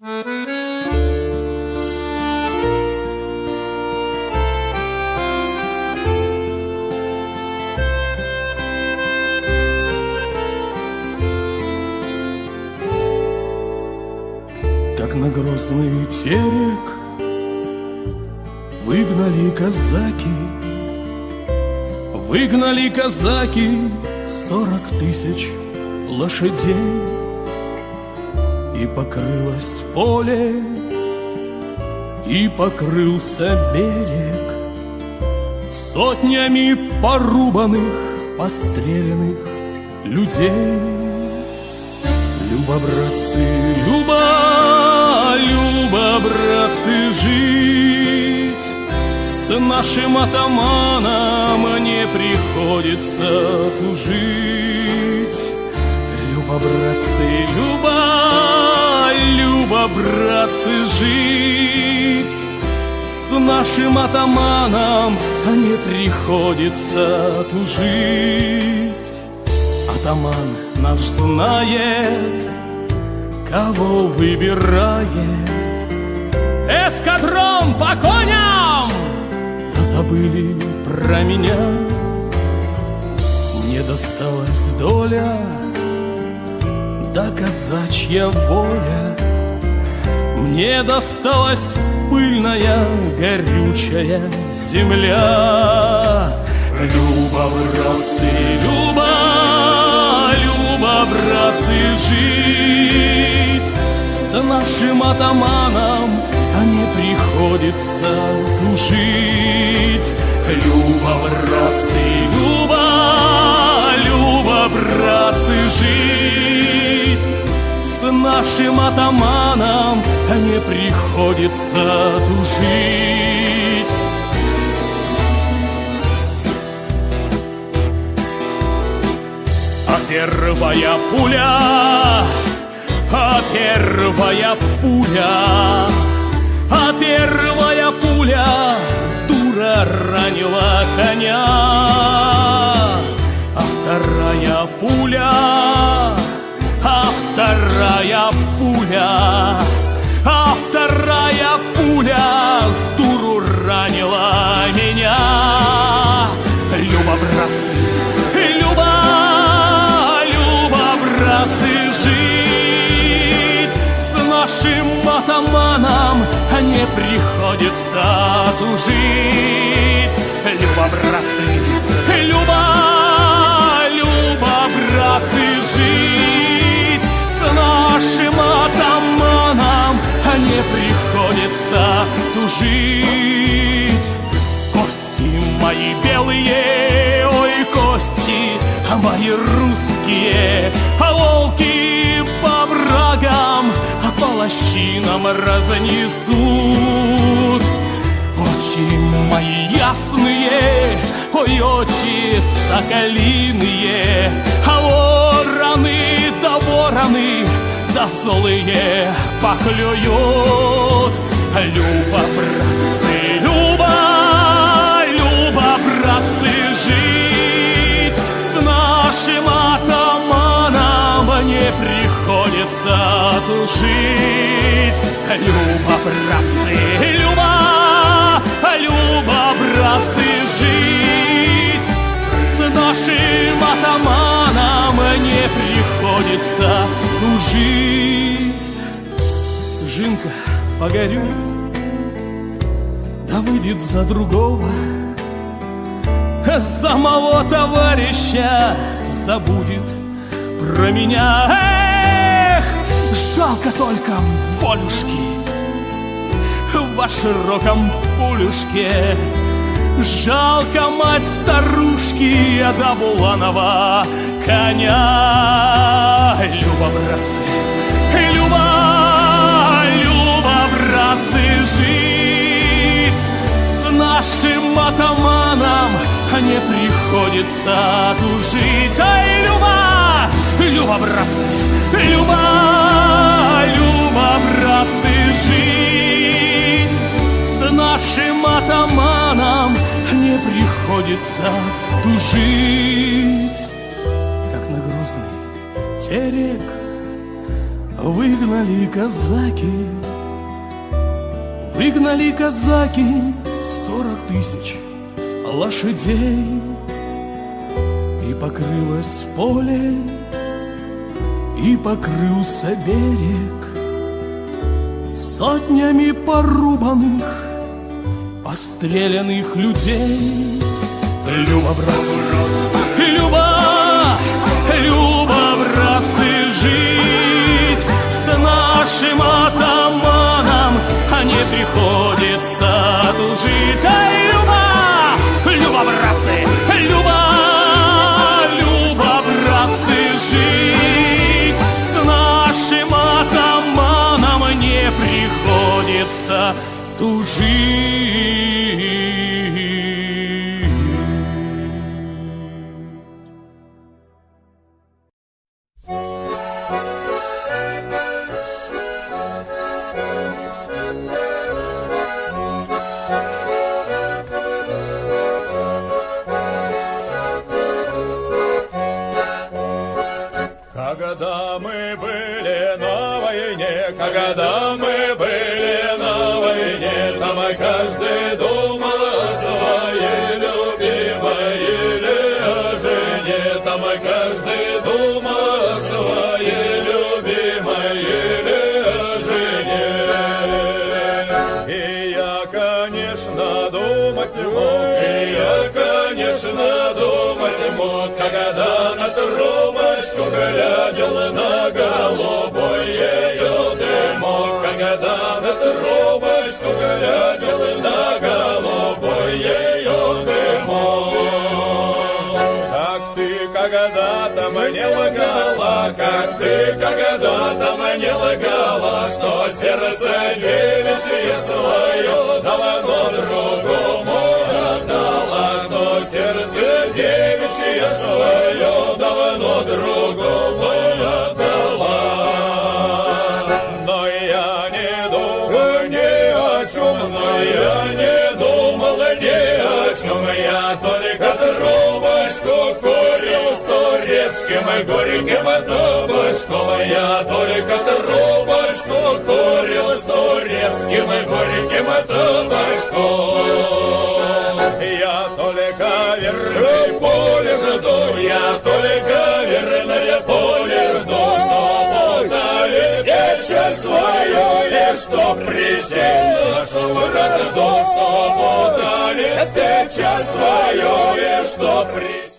Как на грозный терек выгнали казаки 40 тысяч лошадей, и покрылось поле, и покрылся берег сотнями порубанных, постреленных людей. Люба, братцы, Люба, братцы, жить с нашим атаманом не приходится тужить. Люба, братцы, Люба, братцы, жить с нашим атаманом не приходится тужить. Атаман наш знает, кого выбирает. Эскадрон по коням! Да забыли про меня. Мне досталась доля, да казачья воля. Мне досталась пыльная, горючая земля. Люба, братцы, Люба, братцы, жить с нашим атаманом не приходится тужить. Люба, братцы, Люба, братцы, жить с нашим атаманом не приходится тужить. Первая пуля, первая пуля дура ранила коня, а вторая пуля с дуру ранила меня. Люба, братцы, братцы, жить с нашим атаманом не приходится тужить. Люба, братцы, Люба, братцы, жить с нашим атаманом не приходится тужить. Кости мои белые, ой, кости мои русские, волки по врагам, по лощинам разнесут. Очи мои ясные, ой, очи соколиные, вороны, да злые поклюют. Люба, братцы, Люба, братцы, жить с нашим атаманом не приходится тужить. Люба, братцы, Люба, братцы, жить с нашим атаманом не приходится тужить. Жинка погорюет, да выйдет за другого, за моего товарища забудет про меня. Эх, жалко только волюшки во широком полюшке, жалко мать старушки до буланого коня. Люба, братцы, Люба, братцы, жить с нашим атаманом не приходится тужить. Ай, Люба, братцы, Люба, братцы, жить с нашим атаманом не приходится тужить. Как на грозный терек выгнали казаки, выгнали казаки 40 тысяч лошадей, и покрылось поле, и покрылся берег сотнями порубанных, постреляных людей. Люба, братцы, Люба, Люба, братцы, жить с нашим атаманом не приходится тут жить. Ай, Люба, Люба, братцы, Люба, Люба, братцы, жить с нашим атаманом не приходится тут жить. Когда мы были на войне, когда мы были на войне, там каждый думал о своей любимой или о жене. Там каждый думал о своей любимой или о жене. И я, конечно, думать мог, и я, конечно, думать мог, когда на трубочку глядел на голубой ее дымок, когда на трубочку глядел на голубой ее дымок. Как ты когда-то мне лгала, как ты когда-то мне лгала, что сердце девичье свое давно другому отдала, что сердце девичье свое давно другому отдала. Но я не думал ни о чем, но я не думал ни о чем, я только трубочку курил с турецким горьким табачком, я только трубочку курил с турецким горьким табачком. Я только верное поле жду, я только верное поле жду, что подали вечер свою, и что пресечь нашу вражду, что подали вечер свою, и что пресечь.